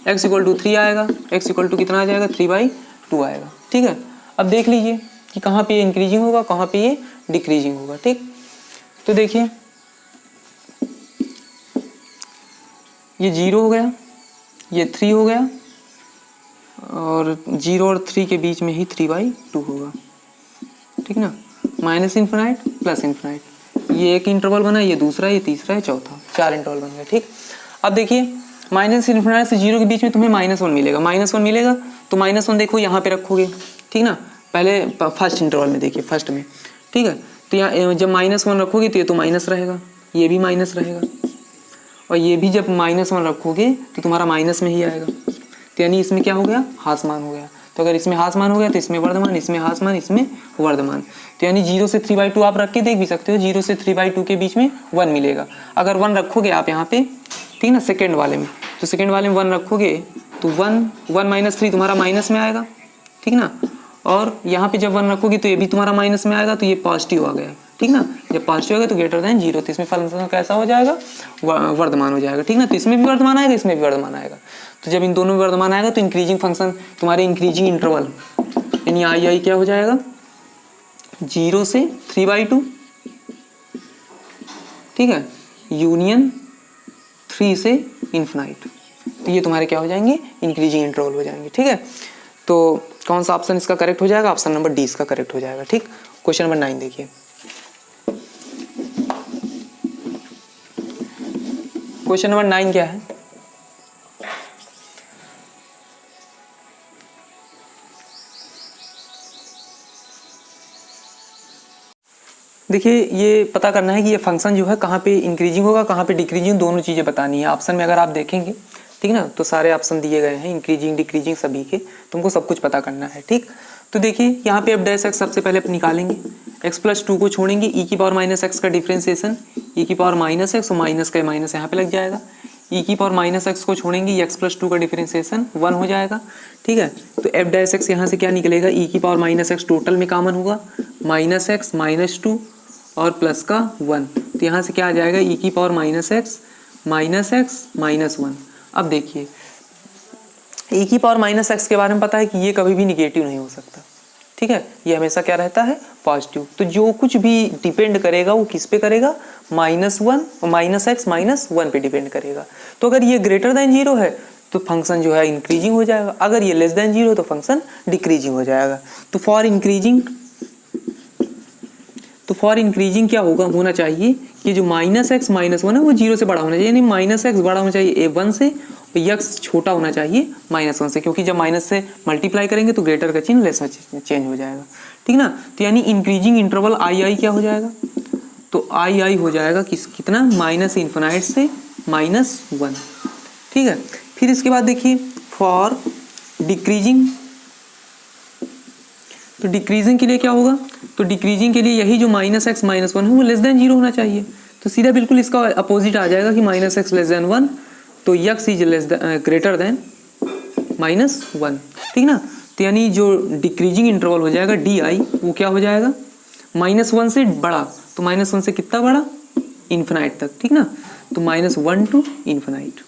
Speaker 1: x = 3 आएगा, x = कितना आ जाएगा, 3/2 आएगा, ठीक है। अब देख लीजिए कि कहाँ पे ये इंक्रीजिंग होगा, कहाँ पे ये डिक्रीजिंग होगा, ठीक। तो देखिए ये 0 हो गया, ये 3 हो गया, और 0 और 3 के बीच में ही 3/2 होगा, ठीक ना। माइनस इन्फिनाइट प्लस इन्फिनाइट, ये एक इंटरवल बना, ये दूसरा, ये तीसरा, ये चौथा, 4 इंटरवल बन गया, ठीक। अब देखिए माइनस इन्फिनाइट से 0 के बीच में तुम्हें -1 मिलेगा, -1 मिलेगा तो -1 देखो यहाँ पे रखोगे, ठीक ना। पहले फर्स्ट इंटरवल में देखिए, फर्स्ट में, ठीक है। तो यहाँ जब -1 रखोगे तो ये तो माइनस रहेगा, ये भी माइनस रहेगा, और ये भी जब -1 रखोगे तो तुम्हारा माइनस में ही आएगा। तो यानी इसमें क्या हो गया, हासमान हो गया। तो अगर इसमें हासमान हो गया तो इसमें वर्धमान, इसमें हासमान, इसमें वर्धमान। तो यानी 0 से 3/2 आप रख के देख भी सकते हो, 0 से 3/2 के बीच में 1 मिलेगा। अगर 1 रखोगे आप यहाँ पे, ठीक ना, सेकेंड वाले में, तो सेकेंड वाले में 1 रखोगे तो 1 - 3 तुम्हारा माइनस में आएगा, ठीक ना। और यहाँ पे जब 1 रखोगे तो ये भी तुम्हारा माइनस में आएगा, तो ये पॉजिटिव आ गया, ठीक ना। जब पॉजिटिव हो गया तो ग्रेटर देन 0, तो इसमें फंक्शन कैसा हो जाएगा, वर्धमान हो जाएगा, ठीक ना। तो इसमें भी वर्धमान आएगा, इसमें भी वर्धमान आएगा। तो जब इन दोनों में वर्धमान आएगा तो इंक्रीजिंग फंक्शन तुम्हारे इंक्रीजिंग इंटरवल यानी आई क्या हो जाएगा, 0 से 3/2, ठीक है, यूनियन 3 से इन्फिनाइट। तो ये तुम्हारे क्या हो जाएंगे, इंक्रीजिंग इंटरवल हो जाएंगे, ठीक है। तो कौन सा ऑप्शन इसका करेक्ट हो जाएगा, ऑप्शन नंबर डी इसका करेक्ट हो जाएगा, ठीक। क्वेश्चन नंबर 9 देखिए। क्वेश्चन नंबर 9 क्या है, देखिए ये पता करना है कि ये फंक्शन जो है कहाँ पे इंक्रीजिंग होगा, कहाँ पे डिक्रीजिंग, दोनों चीज़ें बतानी है। ऑप्शन में अगर आप देखेंगे, ठीक ना, तो सारे ऑप्शन दिए गए हैं इंक्रीजिंग डिक्रीजिंग सभी के, तुमको सब कुछ पता करना है। ठीक, तो देखिए यहाँ पे f' सबसे पहले निकालेंगे, x+2 को छोड़ेंगे, e⁻x का डिफ्रेंसिएशन, e⁻x और माइनस का माइनस यहाँ पे लग जाएगा, e⁻x को छोड़ेंगे, x+2 का डिफ्रेंसिएशन 1 हो जाएगा। ठीक है, तो f' यहाँ से क्या निकलेगा, e⁻x टोटल में कॉमन होगा, -x -2 और प्लस का 1, तो यहाँ से क्या आ जाएगा, e⁻x -1। अब देखिए e⁻x के बारे में पता है कि ये कभी भी निगेटिव नहीं हो सकता। ठीक है, ये हमेशा क्या रहता है, पॉजिटिव। तो जो कुछ भी डिपेंड करेगा वो किस पे करेगा, -1 और -x -1 पे डिपेंड करेगा। तो अगर ये ग्रेटर देन 0 है तो फंक्शन जो है इंक्रीजिंग हो जाएगा, अगर ये लेस देन 0 तो फंक्शन डिक्रीजिंग हो जाएगा। तो फॉर इंक्रीजिंग क्या होना चाहिए कि जो -x -1 है वो 0 से बड़ा होना चाहिए, यानी -x बड़ा होना चाहिए 1 से, x छोटा होना चाहिए -1 से, क्योंकि जब माइनस से मल्टीप्लाई करेंगे तो ग्रेटर का चिन्ह लेस में चेंज हो जाएगा। ठीक ना, तो यानी इंक्रीजिंग इंटरवल आई क्या हो जाएगा, तो आई हो जाएगा कितना, -∞ से -1। ठीक है, फिर इसके बाद देखिए फॉर डिक्रीजिंग, तो डिक्रीजिंग के लिए क्या होगा, तो डिक्रीजिंग के लिए यही जो -x -1 है वो लेस देन 0 होना चाहिए। तो सीधा बिल्कुल इसका अपोजिट आ जाएगा कि -x लेस देन 1, तो x इज ग्रेटर देन -1। ठीक ना, तो यानी जो डिक्रीजिंग इंटरवल हो जाएगा di वो क्या हो जाएगा, -1 से बड़ा, तो -1 से कितना बड़ा, इन्फिनाइट तक। ठीक ना, तो -1 to इन्फिनाइट।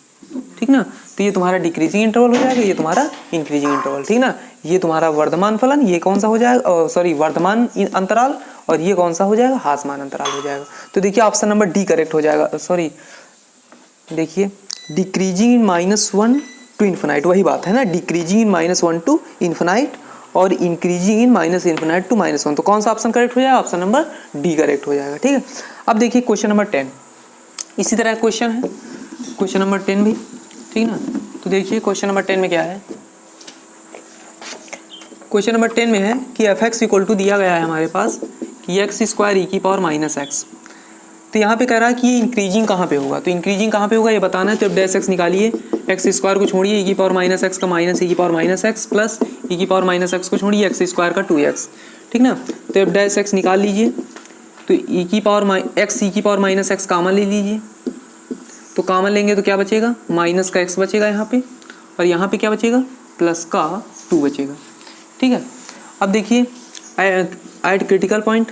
Speaker 1: ठीक ना, तो ये तुम्हारा डिक्रीजिंग इंटरवल हो जाएगा, ये तुम्हारा इंक्रीजिंग इंटरवल। ठीक ना, ये तुम्हारा वर्धमान फलन, ये कौन सा हो जाएगा, सॉरी वर्धमान अंतराल, और ये कौन सा हो जाएगा, ह्रासमान अंतराल हो जाएगा। तो देखिए ऑप्शन नंबर डी करेक्ट हो जाएगा, सॉरी देखिए डिक्रीजिंग -1 to इन्फिनाइट, वही बात है ना, डिक्रीजिंग -1 to इन्फिनाइट और इंक्रीजिंग इन -∞ to -1, तो कौन सा ऑप्शन करेक्ट हो जाएगा, ऑप्शन नंबर डी करेक्ट हो जाएगा। ठीक है, अब देखिए क्वेश्चन नंबर 10, इसी तरह क्वेश्चन है क्वेश्चन नंबर 10 भी। ठीक ना, तो देखिए क्वेश्चन नंबर 10 में क्या है, क्वेश्चन नंबर 10 में है कि f(x) = दिया गया है हमारे पास कि x² e⁻x। तो यहाँ पे कह रहा है कि ये इंक्रीजिंग कहाँ पे होगा, तो इंक्रीजिंग कहाँ पे होगा ये बताना है। तो f' निकालिए, x² को छोड़िए, e⁻x का माइनस e⁻x प्लस e⁻x को छोड़िए x² का 2x। ठीक ना, तो f' निकाल लीजिए, तो e⁻x कॉमन ले लीजिए, तो कॉमन लेंगे तो क्या बचेगा, माइनस का x बचेगा यहाँ पे, और यहाँ पे क्या बचेगा, प्लस का 2 बचेगा। ठीक है, अब देखिए ऐड क्रिटिकल पॉइंट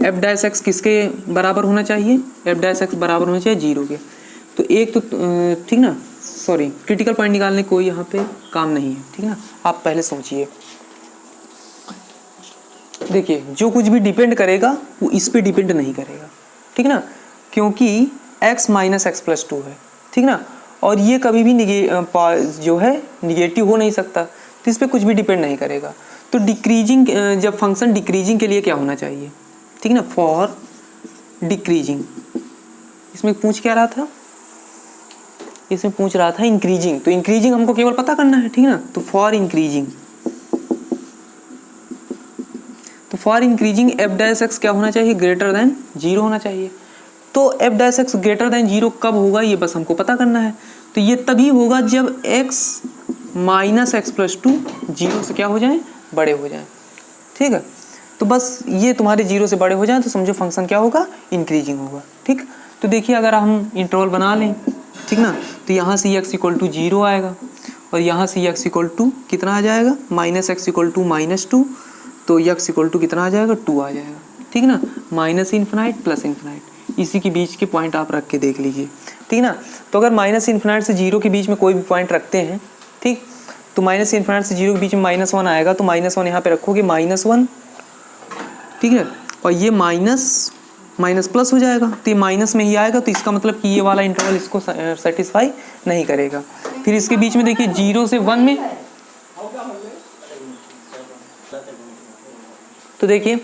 Speaker 1: f' किसके बराबर होना चाहिए, f' बराबर होना चाहिए 0 के। तो एक तो ठीक ना, सॉरी क्रिटिकल पॉइंट निकालने कोई यहाँ पे काम नहीं है। ठीक ना, आप पहले सोचिए, देखिए जो कुछ भी डिपेंड करेगा वो इस पे डिपेंड नहीं करेगा। ठीक ना, क्योंकि x - x+2 है। ठीक ना, और ये कभी भी जो है निगेटिव हो नहीं सकता, तो इस पर कुछ भी डिपेंड नहीं करेगा। तो डिक्रीजिंग, जब फंक्शन डिक्रीजिंग के लिए क्या होना चाहिए, ठीक ना, फॉर डिक्रीजिंग, इसमें पूछ क्या रहा था, इसमें पूछ रहा था इंक्रीजिंग, तो इंक्रीजिंग हमको केवल पता करना है। ठीक ना, तो फॉर इंक्रीजिंग f' क्या होना चाहिए, ग्रेटर देन 0 होना चाहिए। तो f' ग्रेटर देन 0 कब होगा ये बस हमको पता करना है। तो ये तभी होगा जब x - x+2 0 से क्या हो जाए, बड़े हो जाएं। ठीक है, तो बस ये तुम्हारे 0 से बड़े हो जाएं तो समझो फंक्शन क्या होगा, इंक्रीजिंग होगा। ठीक, तो देखिए अगर हम इंटरवल बना लें, ठीक ना, तो यहाँ से x = 0 आएगा और यहाँ से x = कितना आ जाएगा, -x = -2, तो x = कितना आ जाएगा, 2 आ जाएगा। ठीक ना, -∞ प्लस इन्फिनाइट, इसी के बीच के पॉइंट आप रख के देख लीजिए। ठीक ना, तो अगर -∞ से 0 के बीच में कोई भी पॉइंट रखते हैं, ठीक, तो -∞ से 0 के बीच में -1 आएगा, तो -1 यहाँ पे रखोगे, -1, ठीक है, और ये माइनस प्लस हो जाएगा, तो ये माइनस में ही आएगा, तो इसका मतलब कि ये वाला इंटरवल इसको सेटिस्फाई नहीं करेगा। फिर इसके बीच में देखिए 0 से 1 में, तो देखिए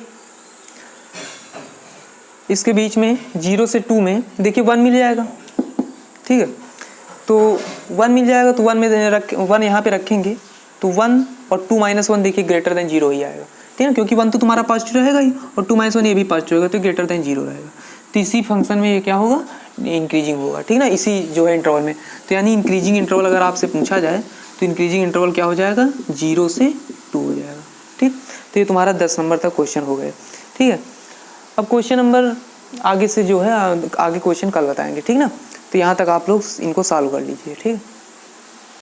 Speaker 1: इसके बीच में 0 से 2 में देखिए 1 मिल जाएगा। ठीक है, तो 1 मिल जाएगा, तो 1 में 1 यहाँ पे रखेंगे, तो 1 और 2 - 1 देखिए ग्रेटर देन 0 ही आएगा, ठीक है ना, क्योंकि 1 तो तुम्हारा पॉजिटिव रहेगा ही और 2 - 1 ये भी पॉजिटिव रहेगा, तो ग्रेटर देन 0 रहेगा। तो इसी फंक्शन में ये क्या होगा, इंक्रीजिंग होगा, ठीक ना, इसी जो है इंटरवल में। तो यानी इंक्रीजिंग इंटरवल अगर आपसे पूछा जाए तो इंक्रीजिंग इंटरवल क्या हो जाएगा, 0 से 2 हो जाएगा, ठीक। तो ये तुम्हारा 10 नंबर तक क्वेश्चन हो गए, ठीक है। अब क्वेश्चन नंबर आगे से जो है आगे क्वेश्चन कल बताएंगे, ठीक ना। तो यहाँ तक आप लोग इनको सॉल्व कर लीजिए, ठीक है।